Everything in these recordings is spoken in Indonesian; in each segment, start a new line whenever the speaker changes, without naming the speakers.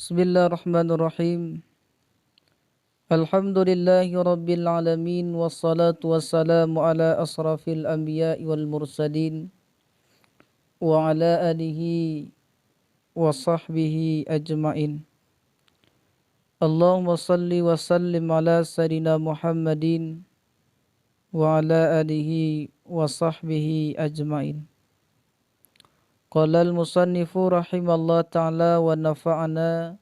Bismillahirrahmanirrahim. Alhamdulillahi rabbil alamin, wassalatu wassalamu ala asrafil anbiya'i wal mursalin wa ala alihi wa sahbihi ajma'in. Allahumma salli wa sallim ala sayyidina Muhammadin wa ala alihi wa sahbihi ajma'in. Qala al-musannifu rahimallahu ta'ala wa nafa'ana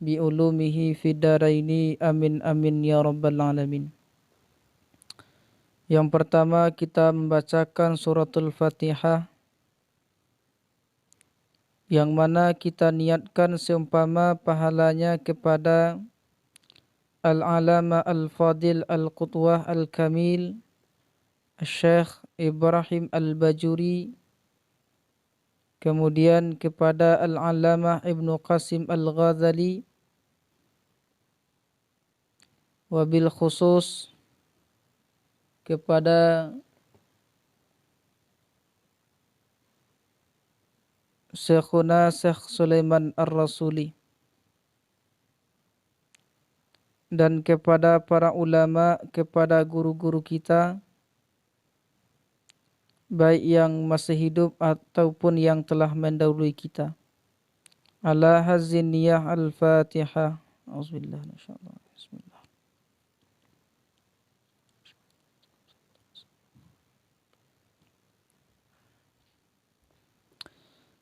bi'ulumihi fid daraini amin amin ya rabbal alamin. Yang pertama kita membacakan suratul Fatihah, yang mana kita niatkan seumpama pahalanya kepada Al-Alama Al-Fadil Al-Qutwah Al-Kamil Syekh Ibrahim Al-Bajuri, kemudian kepada Al-Allamah Ibnu Qasim Al-Ghazali, wabil khusus kepada Syekhuna Syekh Sulaiman Ar-Rasuli, dan kepada para ulama, kepada guru-guru kita, baik yang masih hidup ataupun yang telah mendahului kita. Ala hazin niyah al-Fatihah. Auzubillah insyaallah. Bismillah.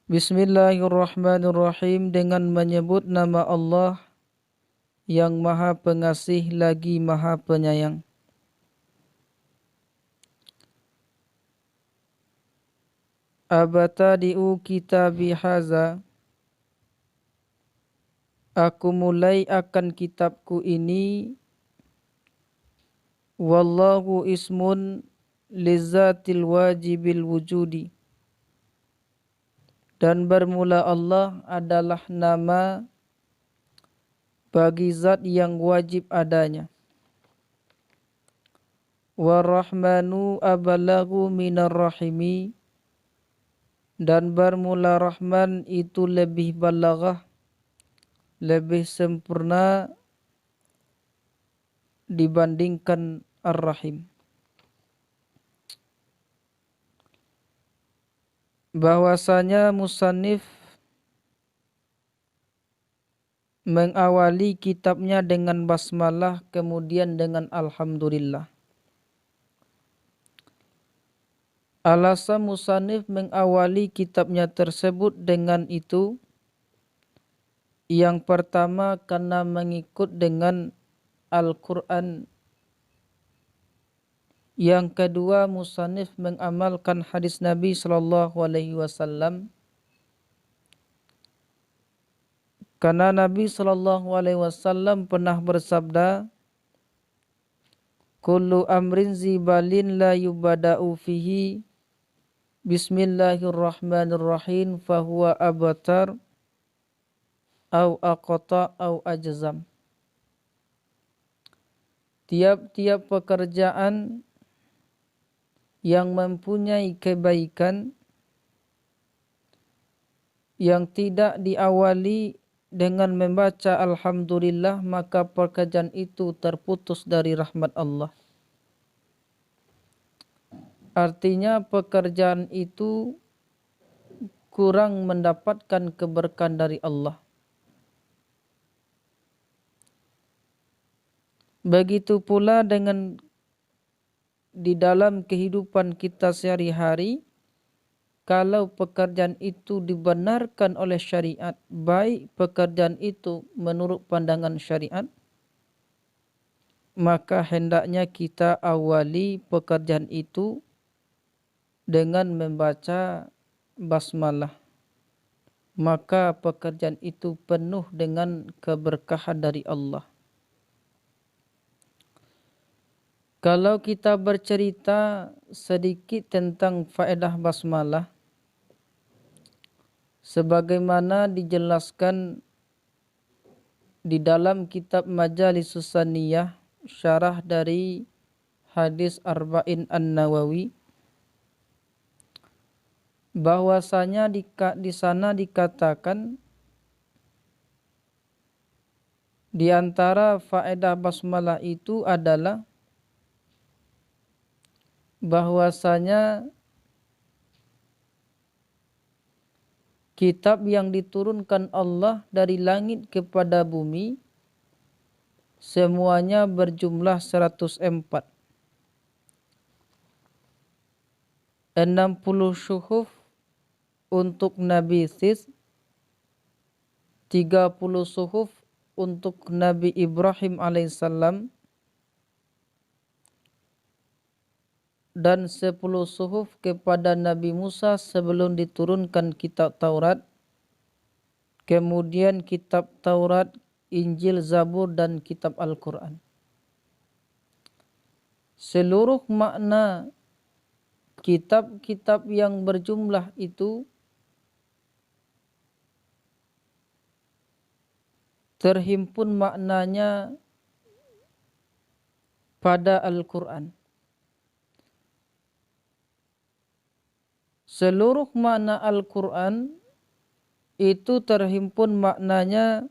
Bismillahirrahmanirrahim. Dengan menyebut nama Allah yang Maha Pengasih lagi Maha Penyayang. Abtadi'u kitabi haza. Aku mulai akan kitabku ini. Wallahu ismun lizatil wajibil wujudi. Dan bermula Allah adalah nama bagi zat yang wajib adanya. Warrahmanu abalaghu minar rahimi. Dan bermula Rahman itu lebih balaghah, lebih sempurna dibandingkan Ar-Rahim. Bahwasanya musannif mengawali kitabnya dengan basmalah, kemudian dengan alhamdulillah. Alasan musannif mengawali kitabnya tersebut dengan itu, yang pertama karena mengikut dengan Al-Quran. Yang kedua, musannif mengamalkan hadis Nabi SAW. Karena Nabi SAW pernah bersabda, kullu amrin zibalin la yubada'u fihi bismillahirrahmanirrahim fahuwa abtar au aqta au ajzam. Tiap-tiap pekerjaan yang mempunyai kebaikan yang tidak diawali dengan membaca alhamdulillah, maka pekerjaan itu terputus dari rahmat Allah. Artinya pekerjaan itu kurang mendapatkan keberkahan dari Allah. Begitu pula dengan di dalam kehidupan kita sehari-hari, kalau pekerjaan itu dibenarkan oleh syariat, baik pekerjaan itu menurut pandangan syariat, maka hendaknya kita awali pekerjaan itu dengan membaca basmalah. Maka pekerjaan itu penuh dengan keberkahan dari Allah. Kalau kita bercerita sedikit tentang faedah basmalah, sebagaimana dijelaskan di dalam kitab Majalisus Saniyah, syarah dari hadis Arba'in An-Nawawi, bahwasanya di sana dikatakan Di antara faedah basmalah itu adalah bahwasanya kitab yang diturunkan Allah dari langit kepada bumi semuanya berjumlah 104. 60 syuhuf untuk Nabi Sis, 30 suhuf untuk Nabi Ibrahim alaihissalam, dan 10 suhuf kepada Nabi Musa sebelum diturunkan kitab Taurat, kemudian kitab Taurat, Injil, Zabur, dan kitab Al-Quran. Seluruh makna kitab-kitab yang berjumlah itu terhimpun maknanya pada Al-Quran. Seluruh makna Al-Quran itu terhimpun maknanya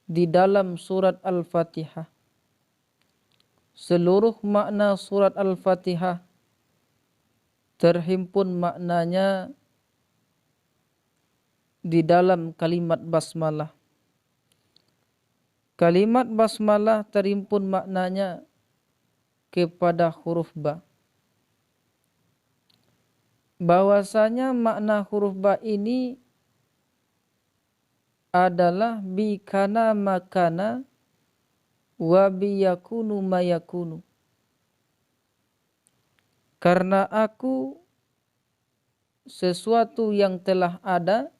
di dalam surat Al-Fatihah. Seluruh makna surat Al-Fatihah terhimpun maknanya di dalam kalimat basmalah. Kalimat basmalah terhimpun maknanya kepada huruf ba. Bahwasanya makna huruf ba ini adalah bi kana makana wa bi yakunu mayakunu. Karena aku sesuatu yang telah ada,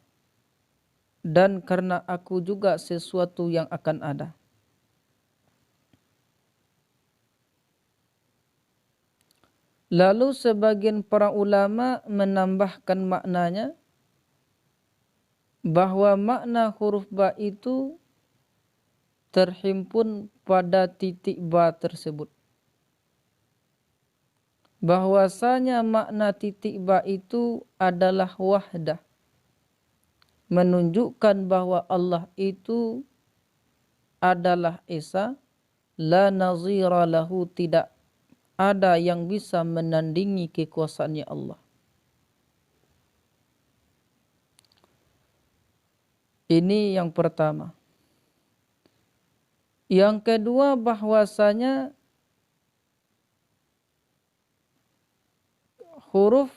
dan karena aku juga sesuatu yang akan ada. Lalu sebagian para ulama menambahkan maknanya bahwa makna huruf ba itu terhimpun pada titik ba tersebut. Bahwasanya makna titik ba itu adalah wahdah, menunjukkan bahwa Allah itu adalah Esa, la nazira lahu, tidak ada yang bisa menandingi kekuasaannya Allah. Ini yang pertama. Yang kedua, bahwasanya huruf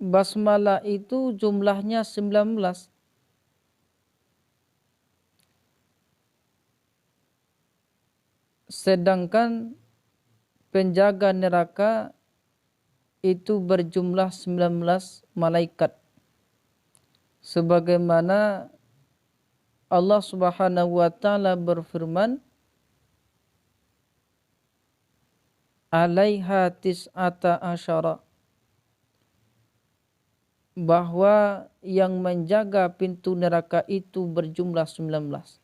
basmalah itu jumlahnya 19. Sedangkan penjaga neraka itu berjumlah 19 malaikat. Sebagaimana Allah Subhanahu wa taala berfirman, alaiha tis'ata asyara, bahwa yang menjaga pintu neraka itu berjumlah 19.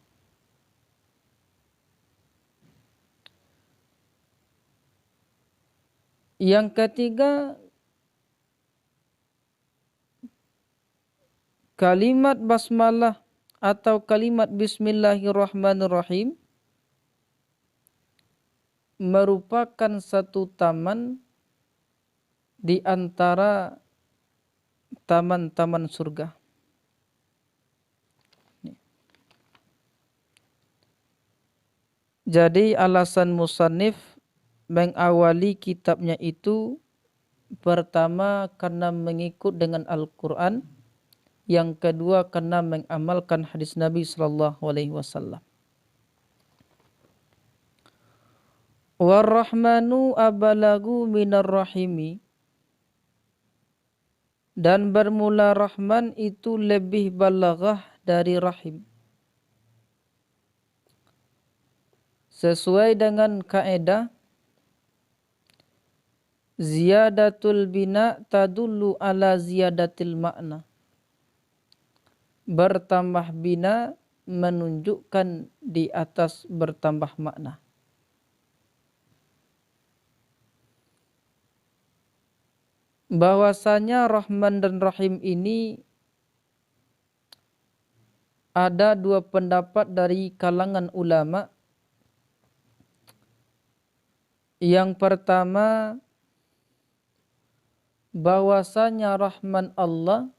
Yang ketiga, kalimat basmalah atau kalimat bismillahirrahmanirrahim merupakan satu taman di antara taman-taman surga. Jadi alasan musannif mengawali kitabnya itu pertama karena mengikut dengan Al-Quran, yang kedua karena mengamalkan hadis Nabi sallallahu alaihi wasallam. War-Rahmanu abalagu minar rahimi, dan bermula Rahman itu lebih balaghah dari rahim. Sesuai dengan kaidah ziyadatul bina tadullu ala ziyadatil makna. Bertambah bina menunjukkan di atas bertambah makna. Bahwasanya Rahman dan Rahim ini ada dua pendapat dari kalangan ulama. Yang pertama, bahwasanya rahman Allah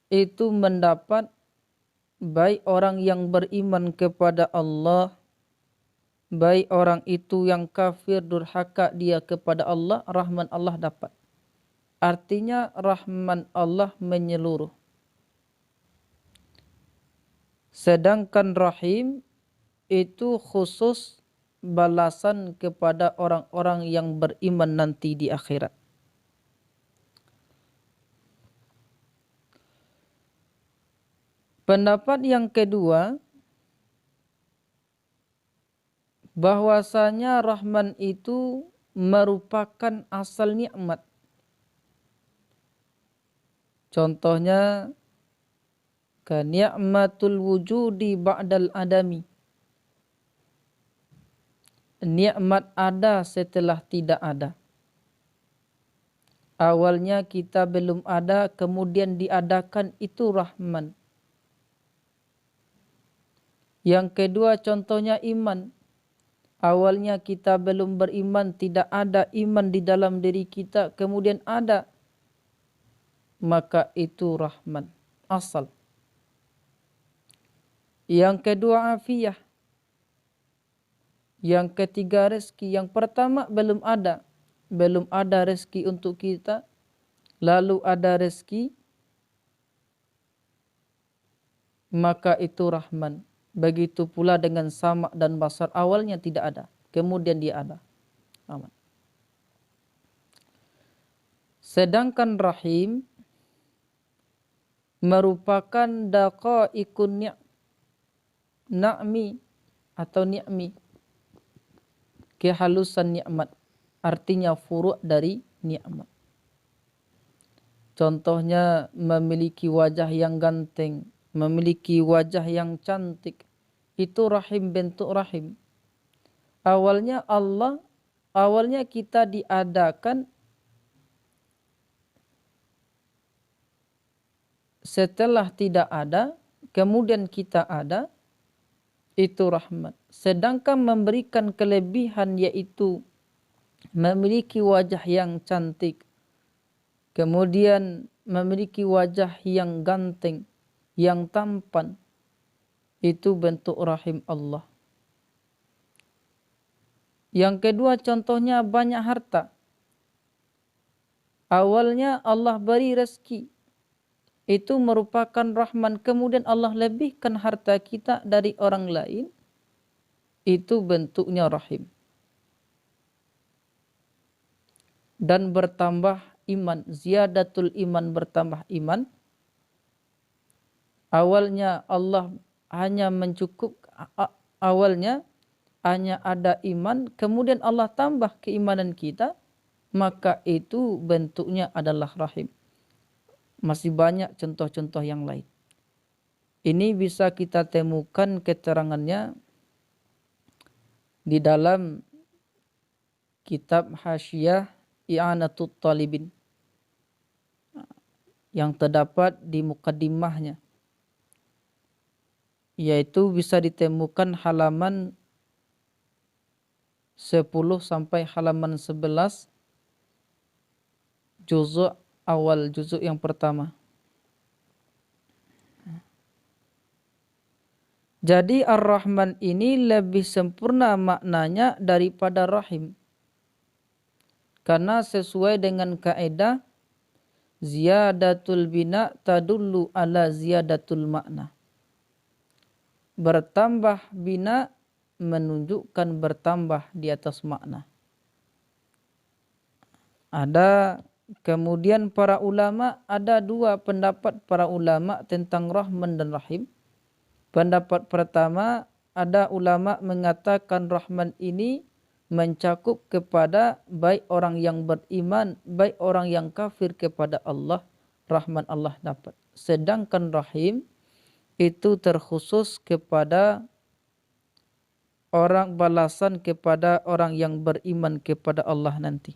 itu mendapat baik orang yang beriman kepada Allah, baik orang itu yang kafir durhaka dia kepada Allah, rahman Allah dapat. Artinya rahman Allah menyeluruh. Sedangkan rahim itu khusus balasan kepada orang-orang yang beriman nanti di akhirat. Pendapat yang kedua, bahwasanya rahman itu merupakan asal nikmat. Contohnya ni'matul wujudi ba'dal adami. Nikmat ada setelah tidak ada. Awalnya kita belum ada, kemudian diadakan, itu rahman. Yang kedua contohnya iman. Awalnya kita belum beriman, tidak ada iman di dalam diri kita, kemudian ada. Maka itu rahman, asal. Yang kedua afiyah. Yang ketiga rezeki. Yang pertama belum ada. Belum ada rezeki untuk kita. Lalu ada rezeki. Maka itu rahman. Begitu pula dengan sama dan basar. Awalnya tidak ada. Kemudian dia ada. Aman. Sedangkan rahim merupakan daqaiqun na'mi atau ni'mi, kehalusan nikmat, artinya furu' dari nikmat. Contohnya memiliki wajah yang ganteng, memiliki wajah yang cantik, itu rahim, bentuk rahim. Awalnya kita diadakan, setelah tidak ada, kemudian kita ada, itu rahmat. Sedangkan memberikan kelebihan yaitu memiliki wajah yang cantik, kemudian memiliki wajah yang ganteng, yang tampan, itu bentuk rahim Allah. Yang kedua contohnya banyak harta. Awalnya Allah beri rezeki, itu merupakan rahman, kemudian Allah lebihkan harta kita dari orang lain, itu bentuknya rahim. Dan bertambah iman, ziyadatul iman, bertambah iman. Awalnya Allah hanya awalnya hanya ada iman, kemudian Allah tambah keimanan kita, maka itu bentuknya adalah rahim. Masih banyak contoh-contoh yang lain. Ini bisa kita temukan keterangannya di dalam kitab Hasyiah I'anatut Talibin yang terdapat di mukaddimahnya, yaitu bisa ditemukan halaman 10 sampai halaman 11 juzuk awal, juzuk yang pertama. Jadi Ar-Rahman ini lebih sempurna maknanya daripada Rahim. Karena sesuai dengan kaidah ziyadatul bina tadullu ala ziyadatul makna. Bertambah bina menunjukkan bertambah di atas makna. Kemudian para ulama, ada dua pendapat para ulama tentang Rahman dan Rahim. Pendapat pertama, ada ulama mengatakan Rahman ini mencakup kepada baik orang yang beriman, baik orang yang kafir kepada Allah, Rahman Allah dapat. Sedangkan Rahim itu terkhusus kepada orang, balasan kepada orang yang beriman kepada Allah nanti.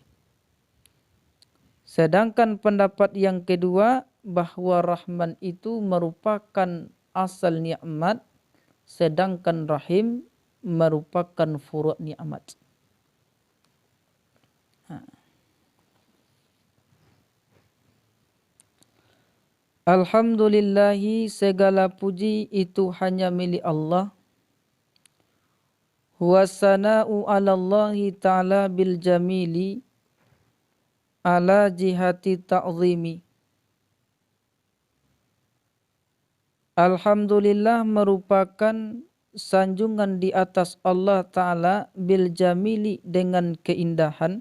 Sedangkan pendapat yang kedua bahwa Rahman itu merupakan asal nikmat, sedangkan Rahim merupakan furu' nikmat. Alhamdulillahi, segala puji itu hanya milik Allah. Huwa sana'u 'ala Allahi ta'ala bil jamili ala jihati ta'zimi. Alhamdulillah merupakan sanjungan di atas Allah Ta'ala bil jamili dengan keindahan,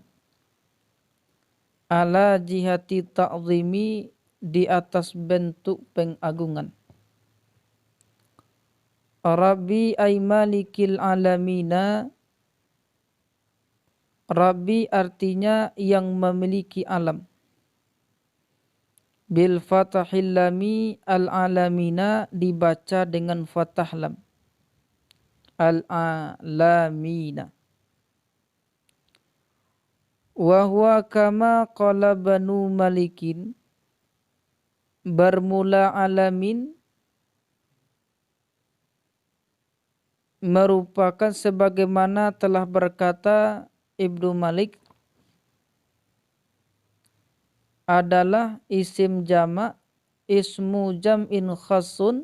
ala jihati ta'zimi di atas bentuk pengagungan. Rabbi ay malikil alamina. Rabbi artinya yang memiliki alam. Bil fathahil lami al alamina dibaca dengan fathah lam. Al alamina. Wa huwa kama qala banu malikin. Bermula alamin merupakan sebagaimana telah berkata Ibnu Malik, adalah isim jamak, ismu jam'in khasun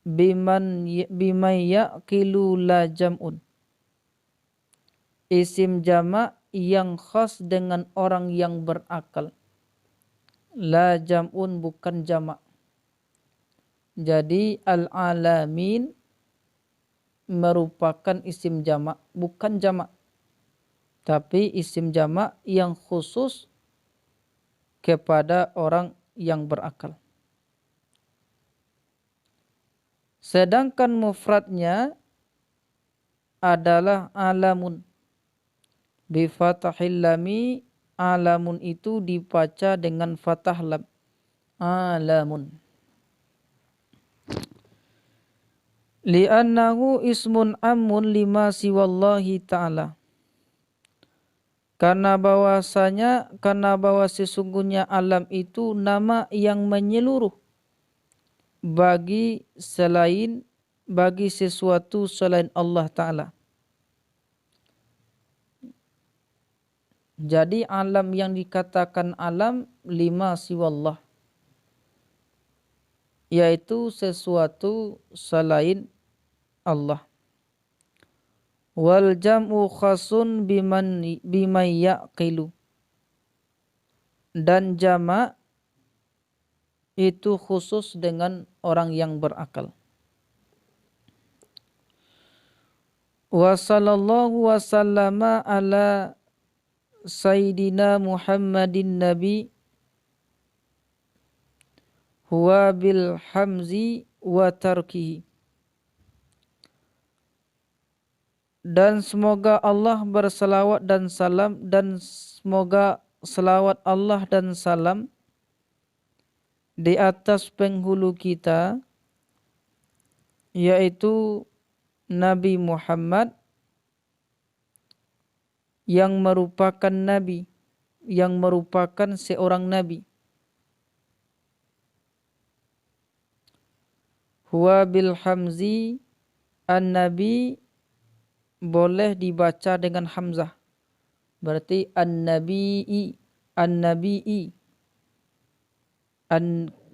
biman yaqilu la jam'un. Isim jamak yang khas dengan orang yang berakal. La jam'un bukan jamak. Jadi al-alamin merupakan isim jamak, bukan jamak. Tapi isim jamak yang khusus kepada orang yang berakal. Sedangkan mufradnya adalah alamun. Bi fathahil lami, alamun itu dibaca dengan fathah lam. Alamun. Li'annahu ismun ammun lima siwallahi ta'ala. Karena bahwa sesungguhnya alam itu nama yang menyeluruh bagi sesuatu selain Allah Ta'ala. Jadi alam yang dikatakan alam lima siwallah, yaitu sesuatu selain Allah. Wal jam'u khasun biman yaqilu. Dan jamak itu khusus dengan orang yang berakal. Wa sallallahu wa sallama ala sayyidina Muhammadin nabi huwa bil hamzi wa tarkihi. Dan semoga Allah berselawat dan salam, dan semoga selawat Allah dan salam di atas penghulu kita, yaitu Nabi Muhammad yang merupakan nabi, yang merupakan seorang nabi. Huwa bil hamzi, an-nabi boleh dibaca dengan hamzah. Berarti an-nabi'i, an-nabi'i.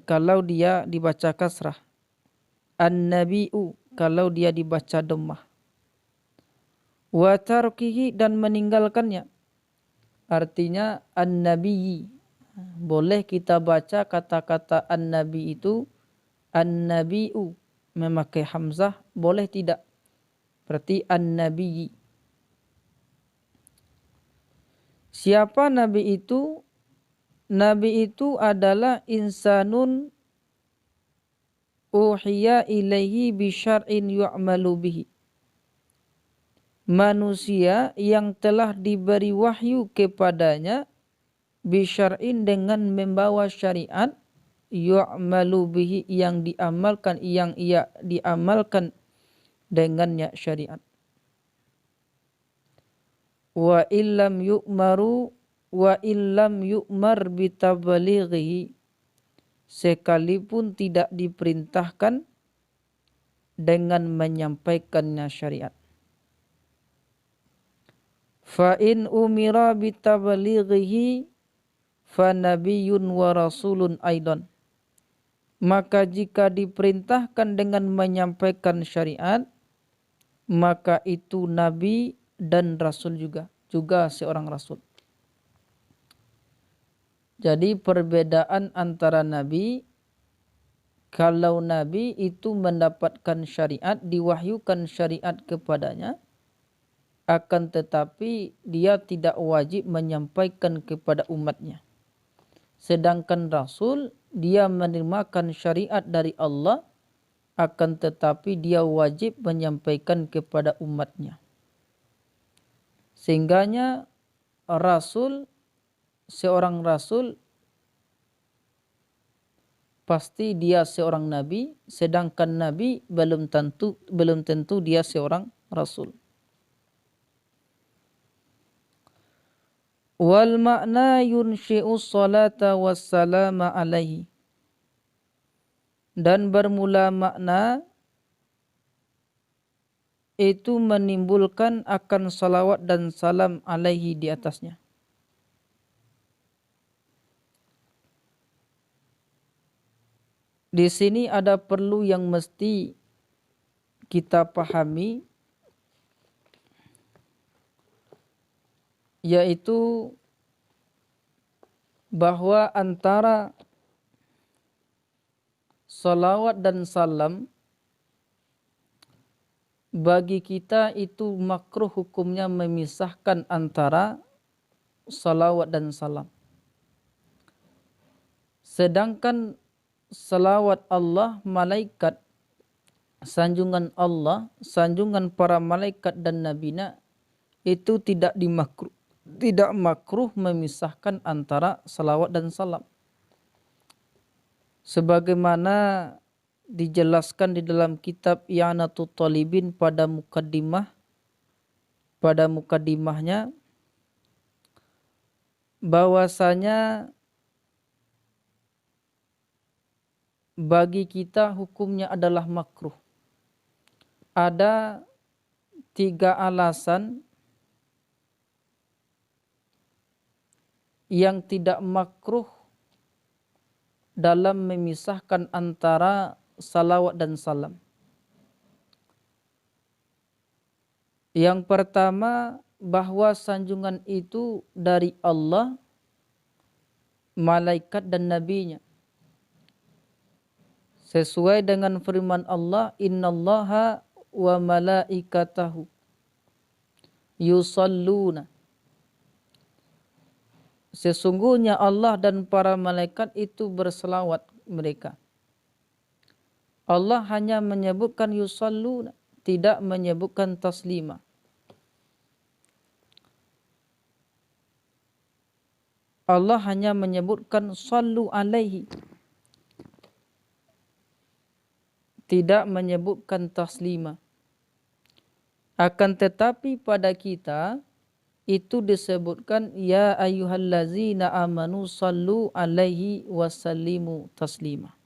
Kalau dia dibaca kasrah. An-nabi'u kalau dia dibaca dhammah. Wa tarkihi, dan meninggalkannya. Artinya an-nabiyyi. Boleh kita baca kata-kata an-nabi itu an-nabi'u memakai hamzah, boleh tidak. Berarti an-nabiyyi. Siapa nabi itu? Nabi itu adalah insanun uhiya ilaihi bi syar'in yu'malu bihi. Manusia yang telah diberi wahyu kepadanya bi syar'in, dengan membawa syariat, yu'malu bihi yang diamalkan, yang ia diamalkan dengannya syariat. Wa illam yu'maru wa illam yu'mar bitabalighihi, sekalipun tidak diperintahkan dengan menyampaikannya syariat. Fa in umira bitabalighihi fa nabiyyun wa rasulun aidan, maka jika diperintahkan dengan menyampaikan syariat, maka itu nabi dan rasul juga seorang rasul. Jadi perbedaan antara nabi, kalau nabi itu mendapatkan syariat, diwahyukan syariat kepadanya, akan tetapi dia tidak wajib menyampaikan kepada umatnya. Sedangkan rasul, dia menerimakan syariat dari Allah, akan tetapi dia wajib menyampaikan kepada umatnya. Sehingganya seorang rasul pasti dia seorang nabi, sedangkan nabi belum tentu dia seorang rasul. Wal makna yunshi'u salata wassalama alaihi, dan bermula makna itu menimbulkan akan salawat dan salam alaihi di atasnya. Di sini ada perlu yang mesti kita pahami, yaitu bahwa antara salawat dan salam bagi kita itu makruh hukumnya memisahkan antara salawat dan salam. Sedangkan salawat Allah, malaikat, sanjungan Allah, sanjungan para malaikat dan nabinya, itu tidak makruh memisahkan antara salawat dan salam. Sebagaimana dijelaskan di dalam kitab I'anatut Talibin pada mukaddimahnya, bahwasanya bagi kita hukumnya adalah makruh. Ada 3 alasan yang tidak makruh dalam memisahkan antara salawat dan salam. Yang pertama, bahwa sanjungan itu dari Allah, malaikat dan nabinya. Sesuai dengan firman Allah, innallaha wa malaikatahu yusalluna. Sesungguhnya Allah dan para malaikat itu berselawat mereka. Allah hanya menyebutkan yusalluna, tidak menyebutkan taslima. Allah hanya menyebutkan sallu alaihi, tidak menyebutkan taslima. Akan tetapi pada kita itu disebutkan ya ayyuhallazina amanu sallu alaihi wasallimu taslima.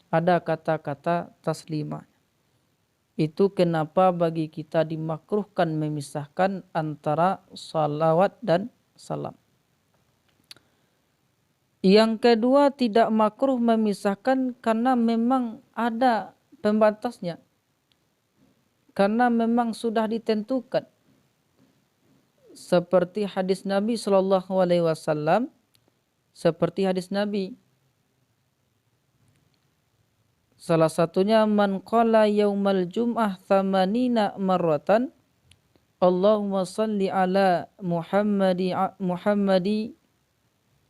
Ada kata-kata taslima. Itu kenapa bagi kita dimakruhkan memisahkan antara salawat dan salam. Yang kedua, tidak makruh memisahkan karena memang ada pembatasnya. Karena memang sudah ditentukan. Seperti hadis Nabi SAW, seperti hadis Nabi. Salah satunya, man qala yaumal jum'ah thamanina marratan, Allahumma salli ala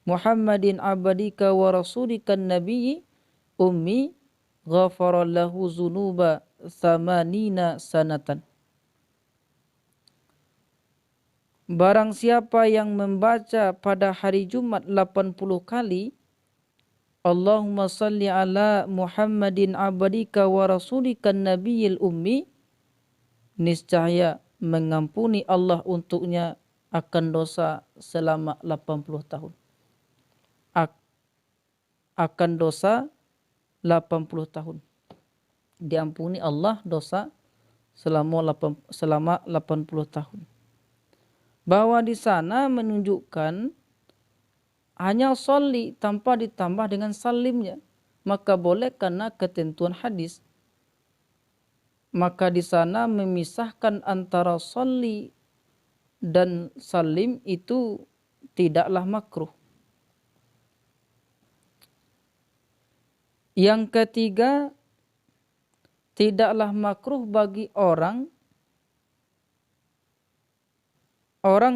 Muhammadin abadika wa rasulika nabiyyi ummi ghafarallahu zunuba thamanina sanatan. Barang siapa yang membaca pada hari Jumat 80 kali Allahumma salli ala Muhammadin abadika wa rasulika nabiyyil ummi, niscaya mengampuni Allah untuknya akan dosa selama 80 tahun. Akan dosa 80 tahun. Diampuni Allah dosa selama 80 tahun. Bahwa di sana menunjukkan hanya sholli tanpa ditambah dengan salimnya. Maka boleh karena ketentuan hadis. Maka di sana memisahkan antara sholli dan salim itu tidaklah makruh. Yang ketiga, tidaklah makruh bagi orang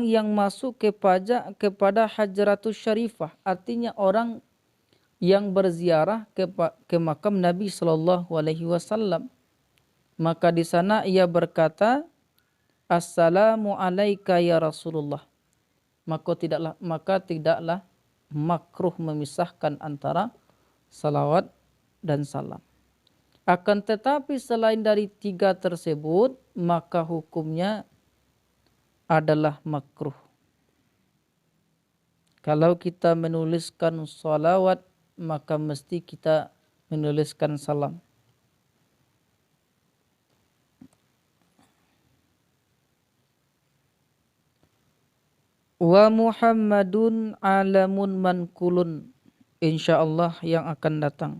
yang masuk kepada Hajratus Syarifah, artinya orang yang berziarah ke makam Nabi Shallallahu Alaihi Wasallam. Maka di sana ia berkata, Assalamu alaika ya Rasulullah. Maka tidaklah makruh memisahkan antara salawat dan salam. Akan tetapi selain dari 3 tersebut, maka hukumnya adalah makruh. Kalau kita menuliskan salawat, maka mesti kita menuliskan salam. Wa Muhammadun alamun mankulun, insyaallah yang akan datang.